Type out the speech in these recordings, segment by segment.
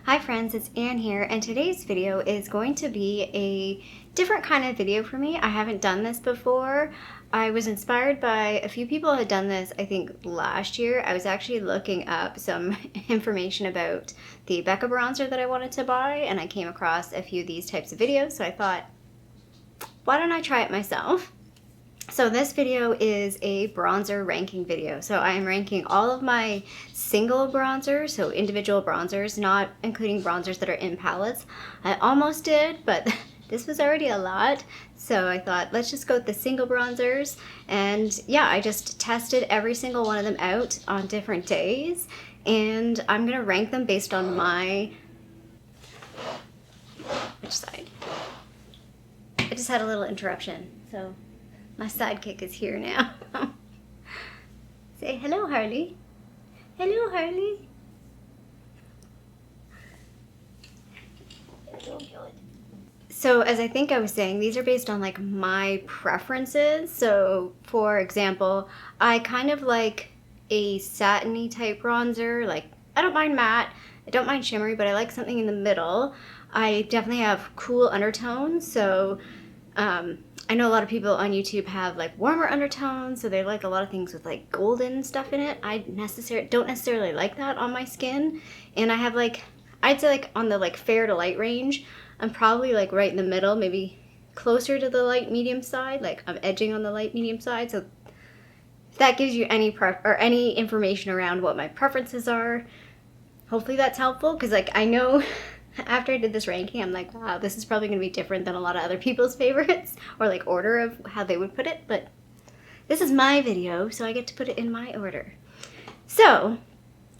Hi friends, it's Anne here, and today's video is going to be a different kind of video for me. I haven't done this before. I was inspired by a few people who had done this, I think last year. I was actually looking up some information about the Nyc Bronzer that I wanted to buy, and I came across a few of these types of videos, so I thought, why don't I try it myself? So this video is a bronzer ranking video. So I am ranking all of my single bronzers, so individual bronzers, not including bronzers that are in palettes. I almost did, but this was already a lot. So I thought, let's just go with the single bronzers. And yeah, I just tested every single one of them out on different days. And I'm gonna rank them based on which side? I just had a little interruption, so my sidekick is here now. Say hello, Harley. Hello, Harley. So as I think I was saying, these are based on like my preferences. So for example, I kind of like a satiny type bronzer. Like I don't mind matte, I don't mind shimmery, but I like something in the middle. I definitely have cool undertones, so I know a lot of people on YouTube have like warmer undertones, so they like a lot of things with like golden stuff in it. I don't necessarily like that on my skin, and I have like, I'd say like on the like fair to light range, I'm probably like right in the middle, maybe closer to the light medium side. Like I'm edging on the light medium side, so if that gives you any any information around what my preferences are, hopefully that's helpful, because like I know after I did this ranking, I'm like, wow, this is probably going to be different than a lot of other people's favorites, or like order of how they would put it, but this is my video, so I get to put it in my order. So,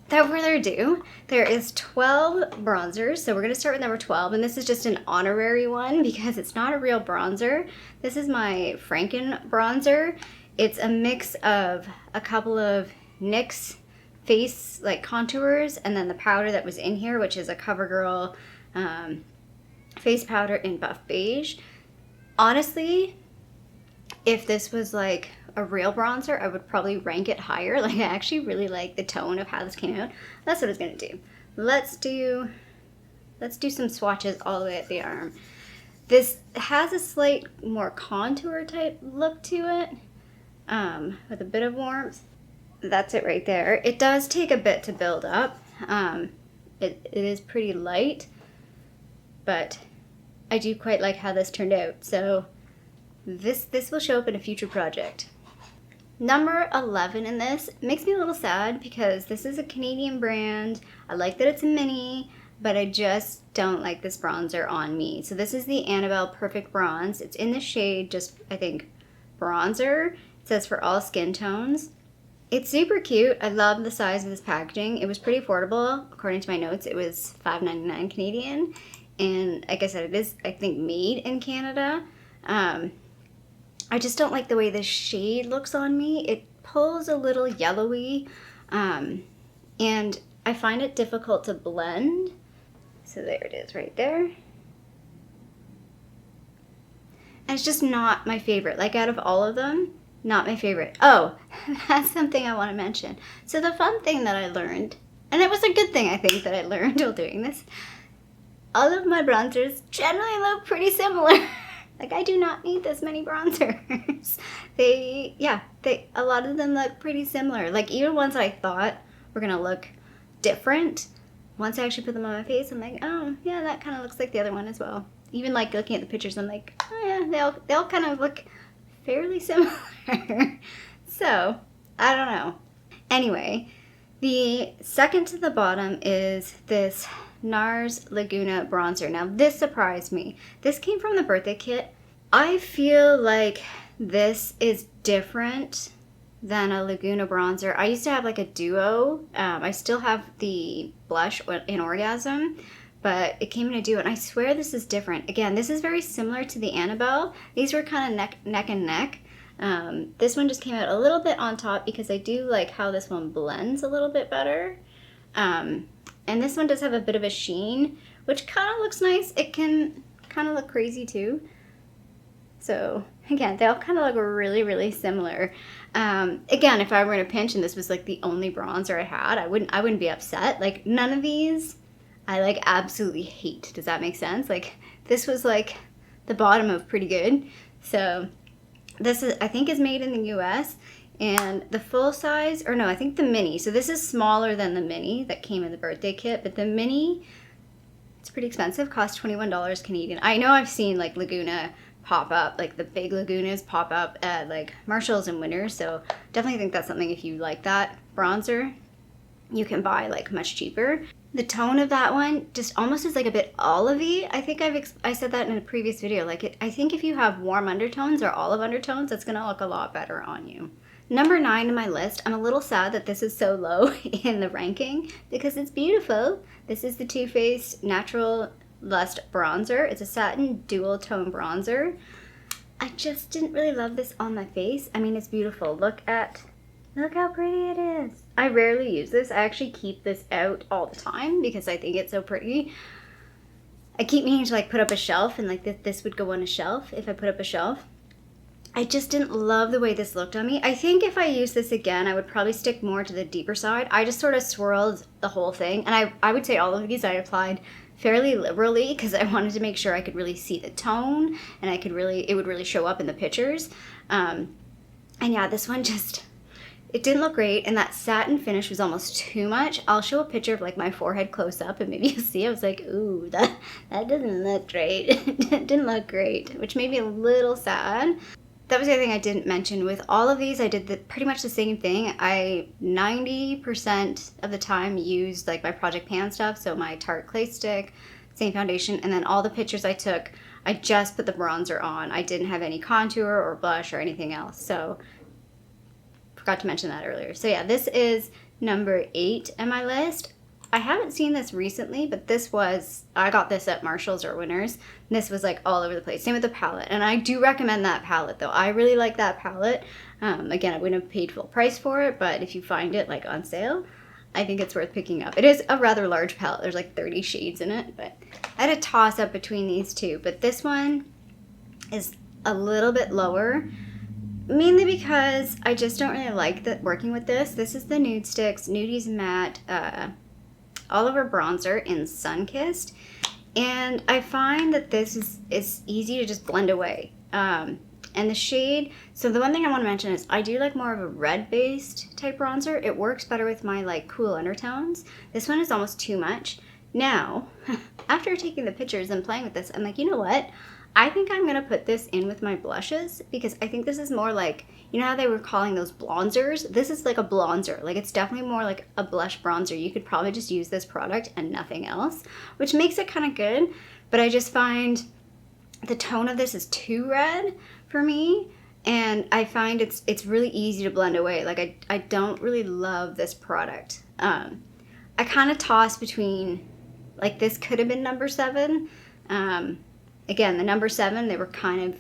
without further ado, there is 12 bronzers, so we're going to start with number 12, and this is just an honorary one because it's not a real bronzer. This is my Franken Bronzer. It's a mix of a couple of NYX face like contours and then the powder that was in here, which is a CoverGirl face powder in buff beige. Honestly, if this was like a real bronzer, I would probably rank it higher. Like I actually really like the tone of how this came out. That's what I was gonna do. Let's do some swatches all the way at the arm. This has a slight more contour type look to it, with a bit of warmth. That's it right there. It does take a bit to build up. It is pretty light, but I do quite like how this turned out. So this will show up in a future project. Number 11 in this makes me a little sad because this is a Canadian brand. I like that it's a mini, but I just don't like this bronzer on me. So this is the Annabelle Perfect Bronze. It's in the shade just, I think, bronzer. It says for all skin tones. It's super cute. I love the size of this packaging. It was pretty affordable. According to my notes, it was $5.99 Canadian. And like I said, it is, I think, made in Canada. I just don't like the way this shade looks on me. It pulls a little yellowy. And I find it difficult to blend. So there it is right there. And it's just not my favorite. Like out of all of them, not my favorite. Oh, that's something I want to mention. So the fun thing that I learned, and it was a good thing I think that I learned while doing this, all of my bronzers generally look pretty similar. Like I do not need this many bronzers. A lot of them look pretty similar. Like even ones I thought were gonna look different, once I actually put them on my face, I'm like, oh yeah, that kind of looks like the other one as well. Even like looking at the pictures, I'm like, oh yeah, they all kind of look fairly similar. So, I don't know. Anyway, the second to the bottom is this Nars Laguna bronzer. Now, this surprised me. This came from the birthday kit. I feel like this is different than a Laguna bronzer. I used to have like a duo. I still have the blush in Orgasm, but it came in a duo, and I swear this is different. Again, this is very similar to the Annabelle. These were kind of neck and neck. This one just came out a little bit on top because I do like how this one blends a little bit better. And this one does have a bit of a sheen, which kind of looks nice. It can kind of look crazy too. So again, they all kind of look really, really similar. Again, if I were in a pinch and this was like the only bronzer I had, I wouldn't be upset. Like none of these I like absolutely hate. Does that make sense? Like this was like the bottom of pretty good. So this is, I think, is made in the US, and the full size, or no, I think the mini. So this is smaller than the mini that came in the birthday kit, but the mini, it's pretty expensive, cost $21 Canadian. I know I've seen like Laguna pop up, like the big Lagunas pop up at like Marshalls and Winners, so definitely think that's something, if you like that bronzer, you can buy like much cheaper. The tone of that one just almost is like a bit olivey. I think I said that in a previous video. Like I think if you have warm undertones or olive undertones, that's gonna look a lot better on you. Number 9 in my list, I'm a little sad that this is so low in the ranking because it's beautiful. This is the Too Faced Natural Lust Bronzer. It's a satin dual tone bronzer. I just didn't really love this on my face. I mean, it's beautiful. Look how pretty it is. I rarely use this. I actually keep this out all the time because I think it's so pretty. I keep meaning to like put up a shelf, and like this would go on a shelf if I put up a shelf. I just didn't love the way this looked on me. I think if I use this again, I would probably stick more to the deeper side. I just sort of swirled the whole thing, and I would say all of these I applied fairly liberally because I wanted to make sure I could really see the tone, and it would really show up in the pictures. And yeah, this one just, it didn't look great, and that satin finish was almost too much. I'll show a picture of like my forehead close up, and maybe you'll see. I was like, ooh, that doesn't look great. It didn't look great, which made me a little sad. That was the other thing I didn't mention. With all of these, I did pretty much the same thing. I 90% of the time used like my Project Pan stuff, so my Tarte Clay Stick, same foundation, and then all the pictures I took, I just put the bronzer on. I didn't have any contour or blush or anything else, so forgot to mention that earlier. So yeah, this is number 8 on my list. I haven't seen this recently, but I got this at Marshalls or Winners. And this was like all over the place. Same with the palette. And I do recommend that palette though. I really like that palette. Again, I wouldn't have paid full price for it, but if you find it like on sale, I think it's worth picking up. It is a rather large palette. There's like 30 shades in it, but I had a toss up between these two. But this one is a little bit lower, mainly because I just don't really like working with this. This is the Nude Sticks Nudies Matte Ofra Bronzer in Sunkissed, and I find that this is easy to just blend away. And the shade, so the one thing I want to mention is I do like more of a red based type bronzer. It works better with my like cool undertones. This one is almost too much. Now, after taking the pictures and playing with this, I'm like, you know what? I think I'm going to put this in with my blushes because I think this is more like, you know how they were calling those blonzers? This is like a blonzer. Like it's definitely more like a blush bronzer. You could probably just use this product and nothing else, which makes it kind of good. But I just find the tone of this is too red for me. And I find it's really easy to blend away. Like I don't really love this product. I kind of toss between, like this could have been number 7. Again, the number 7, they were kind of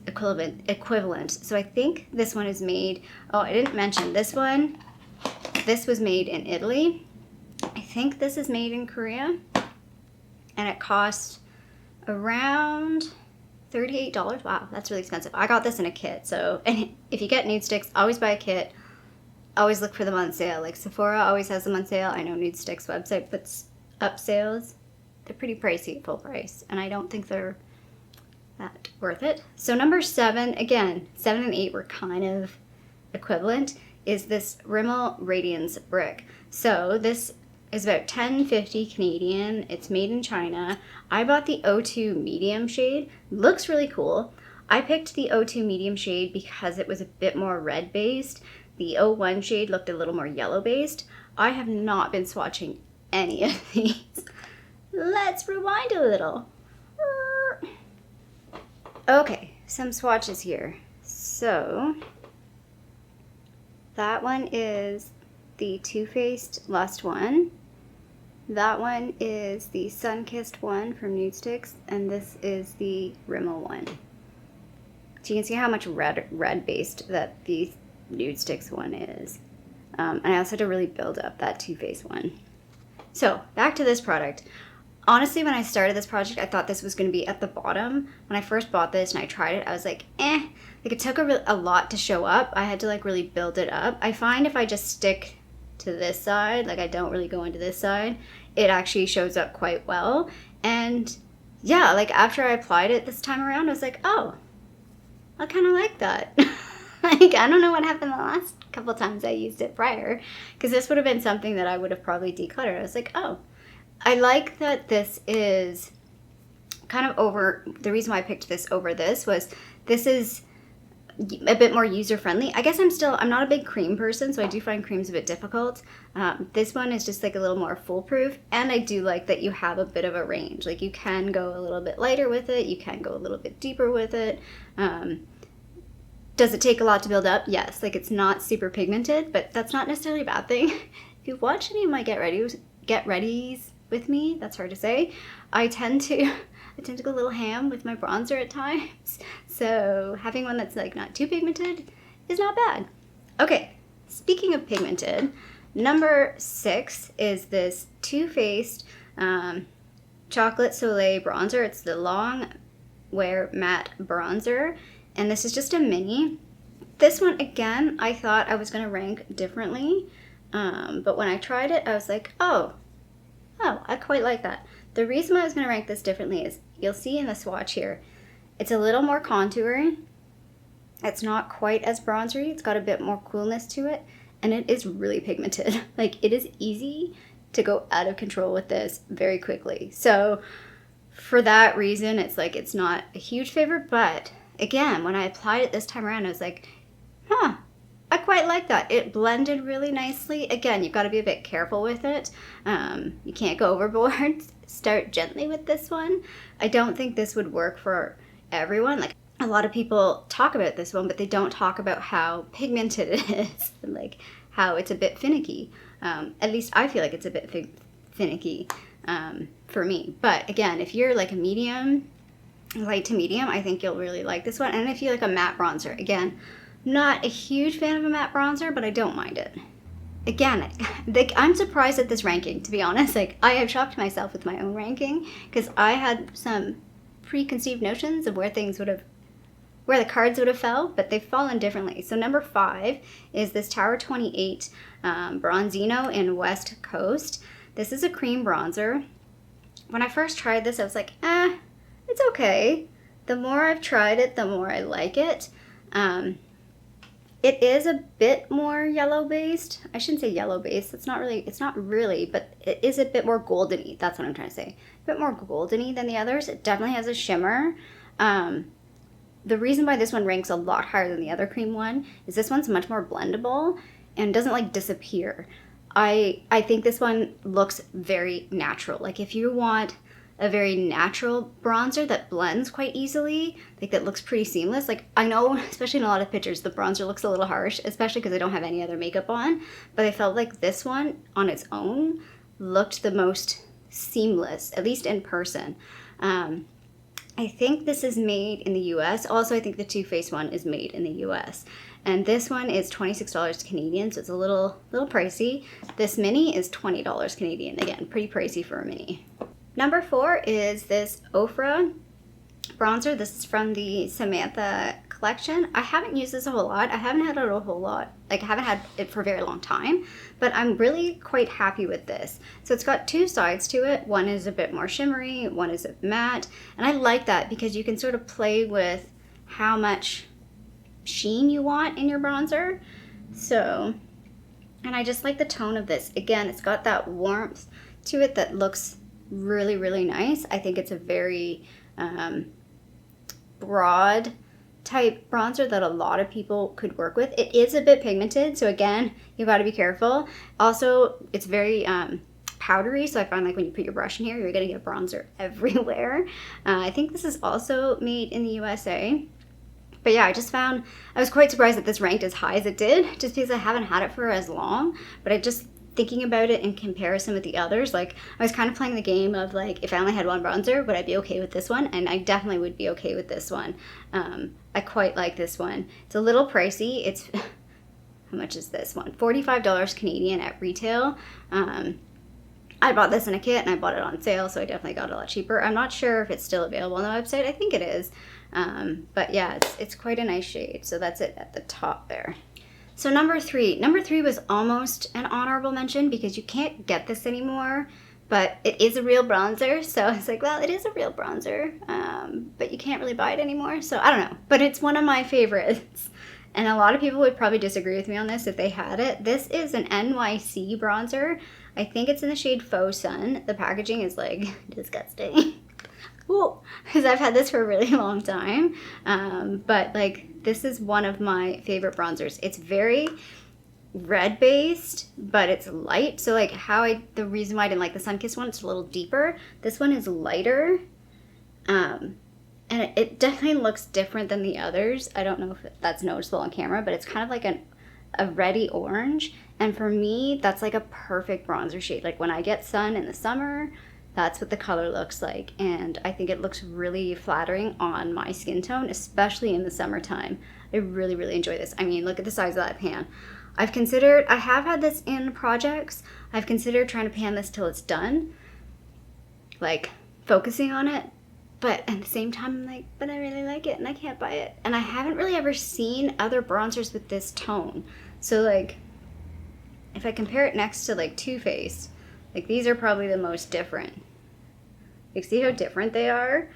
equivalent. So I think this one is made, oh, I didn't mention this one. This was made in Italy. I think this is made in Korea. And it cost around $38. Wow, that's really expensive. I got this in a kit. So, and if you get nude sticks, always buy a kit. Always look for them on sale. Like Sephora always has them on sale. I know Nude Sticks website puts up sales. They're pretty pricey at full price, and I don't think they're that worth it. So number 7, again, 7 and 8 were kind of equivalent, is this Rimmel Radiance brick. So this is about $10.50 Canadian. It's made in China. I bought the O2 medium shade. Looks really cool. I picked the O2 medium shade because it was a bit more red based. The O1 shade looked a little more yellow based. I have not been swatching any of these. Let's rewind a little. Okay, some swatches here. So, that one is the Too Faced Lust one. That one is the Sunkissed one from Nude Sticks, and this is the Rimmel one. So you can see how much red based that the Nude Sticks one is. And I also had to really build up that Too Faced one. So, back to this product. Honestly, when I started this project, I thought this was going to be at the bottom. When I first bought this and I tried it, I was like, eh. Like, it took a lot to show up. I had to, like, really build it up. I find if I just stick to this side, like, I don't really go into this side, it actually shows up quite well. And yeah, like after I applied it this time around, I was like, oh, I kind of like that. Like, I don't know what happened the last couple times I used it prior, because this would have been something that I would have probably decluttered. I was like, oh, I like that this is kind of over. The reason why I picked this over this was this is a bit more user-friendly. I guess I'm not a big cream person, so I do find creams a bit difficult. This one is just like a little more foolproof, and I do like that you have a bit of a range. Like, you can go a little bit lighter with it, you can go a little bit deeper with it. Does it take a lot to build up? Yes. Like, it's not super pigmented, but that's not necessarily a bad thing. If you watch any of my get readies with me, that's hard to say, I tend to go a little ham with my bronzer at times. So having one that's like not too pigmented is not bad. Okay, speaking of pigmented, number 6 is this Too Faced Chocolate Soleil bronzer. It's the Long Wear Matte Bronzer, and this is just a mini. This one, again, I thought I was going to rank differently, but when I tried it, I was like, oh, I quite like that. The reason why I was going to rank this differently is, you'll see in the swatch here, it's a little more contouring. It's not quite as bronzery. It's got a bit more coolness to it, and it is really pigmented. Like, it is easy to go out of control with this very quickly. So for that reason, it's like, it's not a huge favorite, but again, when I applied it this time around, I was like, I quite like that. It blended really nicely. Again, you've got to be a bit careful with it. You can't go overboard. Start gently with this one. I don't think this would work for everyone. Like, a lot of people talk about this one, but they don't talk about how pigmented it is, and like how it's a bit finicky. At least I feel like it's a bit finicky for me. But again, if you're like a medium, light to medium, I think you'll really like this one. And if you like a matte bronzer, again, not a huge fan of a matte bronzer, but I don't mind it. Again, I'm surprised at this ranking, to be honest. Like, I have shocked myself with my own ranking, because I had some preconceived notions of where the cards would have fell, but they've fallen differently. So number 5 is this Tower 28 Bronzino in West Coast. This is a cream bronzer. When I first tried this, I was like, it's okay. The more I've tried it, the more I like it. It is a bit more yellow based. I shouldn't say yellow based. It's not really, but it is a bit more goldeny. That's what I'm trying to say. A bit more goldeny than the others. It definitely has a shimmer. The reason why this one ranks a lot higher than the other cream one is this one's much more blendable and doesn't like disappear. I think this one looks very natural. Like, if you want a very natural bronzer that blends quite easily, like that looks pretty seamless. Like, I know, especially in a lot of pictures, the bronzer looks a little harsh, especially because I don't have any other makeup on, but I felt like this one on its own looked the most seamless, at least in person. I think this is made in the US. Also, I think the Too Faced one is made in the US. And this one is $26 Canadian, so it's a little pricey. This mini is $20 Canadian. Again, pretty pricey for a mini. Number 4 is this Ofra Bronzer. This is from the Samantha collection. I haven't used this a whole lot. I haven't had it a whole lot. Like, I haven't had it for a very long time, but I'm really quite happy with this. So it's got 2 sides to it. One is a bit more shimmery, one is a matte. And I like that because you can sort of play with how much sheen you want in your bronzer. So, and I just like the tone of this. Again, it's got that warmth to it that looks really, really nice. I think it's a very broad type bronzer that a lot of people could work with. It is a bit pigmented, so again, you've got to be careful. Also, it's very powdery, so I find like when you put your brush in here, you're going to get bronzer everywhere. I think this is also made in the USA. But yeah, I was quite surprised that this ranked as high as it did, just because I haven't had it for as long. But I just, thinking about it in comparison with the others, like, I was kind of playing the game of like, if I only had one bronzer, would I be okay with this one? And I definitely would be okay with this one. I quite like this one. It's a little pricey. It's, how much is this one? $45 Canadian at retail. I bought this in a kit and I bought it on sale, so I definitely got it a lot cheaper. I'm not sure if it's still available on the website. I think it is. But yeah, it's quite a nice shade. So that's it at the top there. So number 3 was almost an honorable mention because you can't get this anymore, But it is a real bronzer, so I was like, well, it is a real bronzer, but you can't really buy it anymore, so I don't know. But it's one of my favorites, and a lot of people would probably disagree with me on this if they had it. This is an NYC bronzer. I think it's in the shade Faux Sun. The packaging is, like, disgusting. Because I've had this for a really long time, but, like, this is one of my favorite bronzers. It's very red based, but it's light. So like the reason why I didn't like the Sunkissed one, it's a little deeper. This one is lighter, and it definitely looks different than the others. I don't know if that's noticeable on camera, but it's kind of like a reddy orange, and for me that's like a perfect bronzer shade. Like when I get sun in the summer, that's what the color looks like, and I think it looks really flattering on my skin tone, especially in the summertime. I really, really enjoy this. I mean, look at the size of that pan. I have had this in projects. I've considered trying to pan this till it's done, like focusing on it, but at the same time I'm like, but I really like it and I can't buy it. And I haven't really ever seen other bronzers with this tone. So like, if I compare it next to like Too Faced, like these are probably the most different. You see how different they are?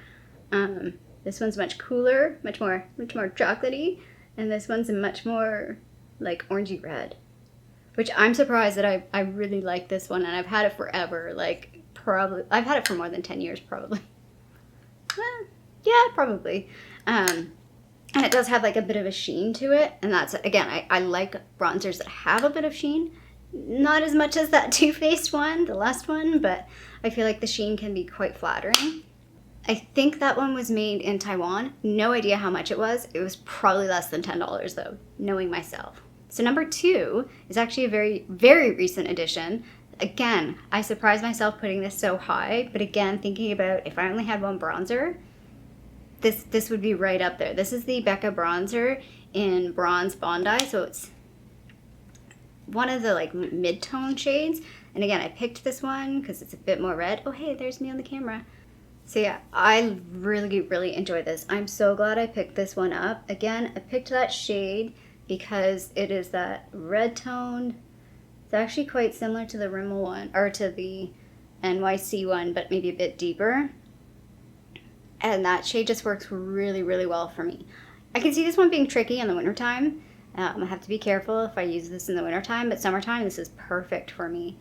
This one's much cooler, much more chocolatey, and this one's much more like orangey red, which I'm surprised that I really like this one, and I've had it forever. Like probably I've had it for more than 10 years probably. Yeah, probably. And it does have like a bit of a sheen to it, and that's, again, I like bronzers that have a bit of sheen. Not as much as that Too Faced one, the last one, but I feel like the sheen can be quite flattering. I think that one was made in Taiwan. No idea how much it was. It was probably less than $10 though, knowing myself. So number 2 is actually a very, very recent addition. Again, I surprised myself putting this so high, but again, thinking about if I only had one bronzer, this would be right up there. This is the Becca bronzer in Bronze Bondi, so it's one of the like mid-tone shades. And again, I picked this one because it's a bit more red. Oh hey, there's me on the camera. So yeah, I really, really enjoy this. I'm so glad I picked this one up. Again, I picked that shade because it is that red tone. It's actually quite similar to the Rimmel one, or to the NYC one, but maybe a bit deeper. And that shade just works really, really well for me. I can see this one being tricky in the wintertime. I have to be careful if I use this in the wintertime, but summertime, this is perfect for me.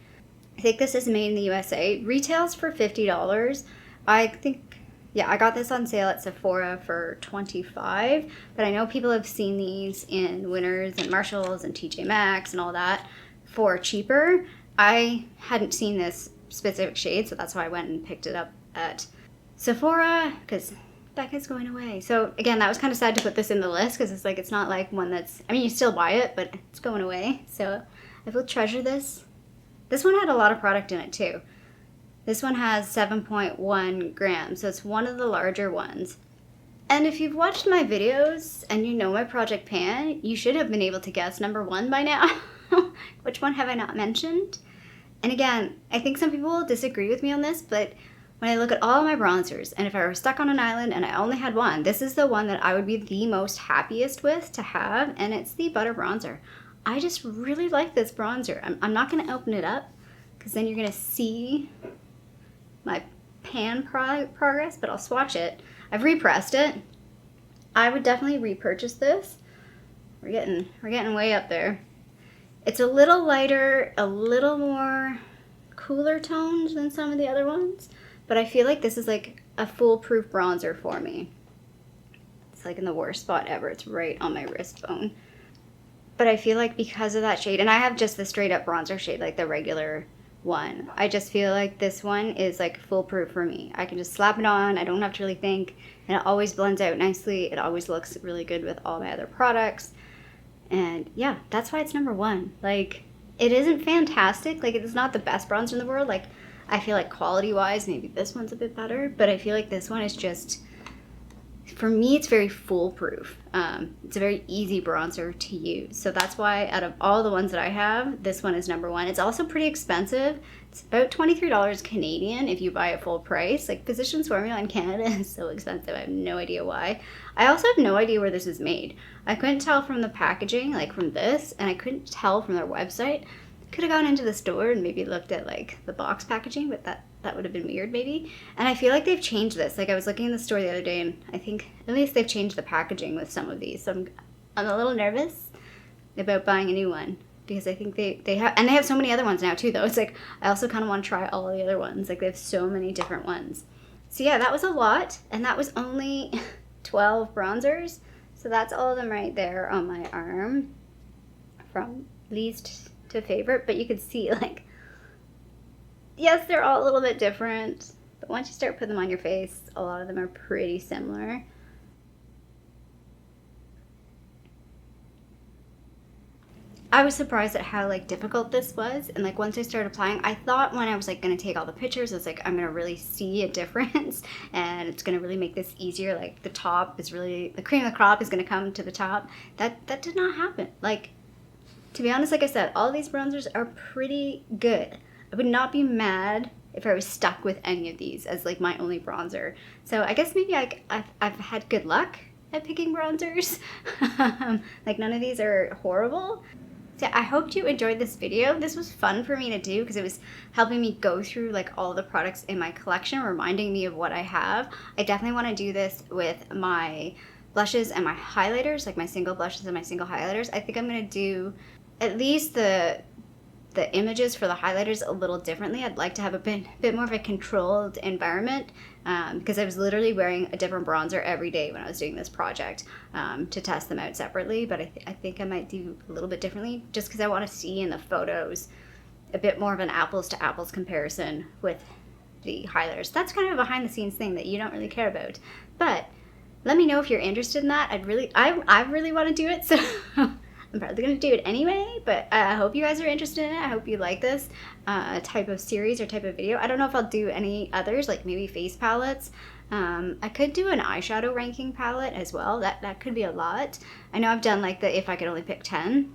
I think this is made in the USA. Retails for $50. I think, yeah, I got this on sale at Sephora for $25, but I know people have seen these in Winners and Marshalls and TJ Maxx and all that for cheaper. I hadn't seen this specific shade, so that's why I went and picked it up at Sephora, because Becca's going away. So again, that was kind of sad to put this in the list, because it's like, it's not like one that's, I mean, you still buy it, but it's going away. So I will treasure this. This one had a lot of product in it too. This one has 7.1 grams, so it's one of the larger ones. And if you've watched my videos and you know my project pan, you should have been able to guess number 1 by now. Which one have I not mentioned? And again, I think some people will disagree with me on this, but when I look at all of my bronzers, and if I were stuck on an island and I only had one, this is the one that I would be the most happiest with to have, and it's the Butter Bronzer. I just really like this bronzer. I'm not going to open it up, because then you're going to see my pan progress, but I'll swatch it. I've repressed it. I would definitely repurchase this. We're getting way up there. It's a little lighter, a little more cooler toned than some of the other ones, but I feel like this is like a foolproof bronzer for me. It's like in the worst spot ever. It's right on my wrist bone. But I feel like because of that shade, and I have just the straight up bronzer shade, like the regular one, I just feel like this one is like foolproof for me. I can just slap it on. I don't have to really think, and it always blends out nicely. It always looks really good with all my other products. And yeah, that's why it's number 1. Like, it isn't fantastic. Like, it's not the best bronzer in the world. Like, I feel like quality wise, maybe this one's a bit better, but I feel like this one is just, for me, it's very foolproof. It's a very easy bronzer to use. So that's why out of all the ones that I have, this one is number 1. It's also pretty expensive. It's about $23 Canadian if you buy it full price. Like, Physicians Formula in Canada is so expensive. I have no idea why. I also have no idea where this is made. I couldn't tell from the packaging, like from this, and I couldn't tell from their website. Could have gone into the store and maybe looked at like the box packaging, but that that would have been weird maybe. And I feel like they've changed this. Like I was looking in the store the other day, and I think at least they've changed the packaging with some of these. So I'm a little nervous about buying a new one, because I think they have so many other ones now too, though. It's like I also kind of want to try all the other ones. Like they have so many different ones. So yeah, that was a lot, and that was only 12 bronzers. So that's all of them right there on my arm, from least to favorite. But you could see, like, yes, they're all a little bit different, but once you start putting them on your face, a lot of them are pretty similar. I was surprised at how like difficult this was, and like once I started applying, I thought when I was like gonna take all the pictures, I was like, I'm gonna really see a difference, and it's gonna really make this easier. Like the top is really, the cream of the crop is gonna come to the top. That did not happen. Like, to be honest, like I said, all these bronzers are pretty good. I would not be mad if I was stuck with any of these as like my only bronzer. So I guess maybe I've had good luck at picking bronzers. Like none of these are horrible. So I hope you enjoyed this video. This was fun for me to do because it was helping me go through like all the products in my collection, reminding me of what I have. I definitely want to do this with my blushes and my highlighters, like my single blushes and my single highlighters. I think I'm going to do at least the images for the highlighters a little differently. I'd like to have a bit more of a controlled environment, because I was literally wearing a different bronzer every day when I was doing this project, to test them out separately. But I think I might do a little bit differently, just because I want to see in the photos a bit more of an apples to apples comparison with the highlighters. That's kind of a behind the scenes thing that you don't really care about, but let me know if you're interested in that. I really want to do it, so I'm probably going to do it anyway, but I hope you guys are interested in it. I hope you like this type of series or type of video. I don't know if I'll do any others, like maybe face palettes. I could do an eyeshadow ranking palette as well. That could be a lot. I know I've done like the if I could only pick 10,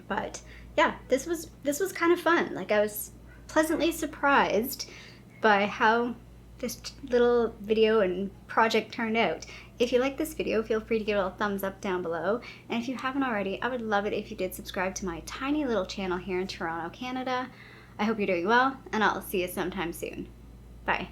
but yeah, this was kind of fun. Like I was pleasantly surprised by how this little video and project turned out. If you like this video, feel free to give it a thumbs up down below. And if you haven't already, I would love it if you did subscribe to my tiny little channel here in Toronto, Canada. I hope you're doing well, and I'll see you sometime soon. Bye.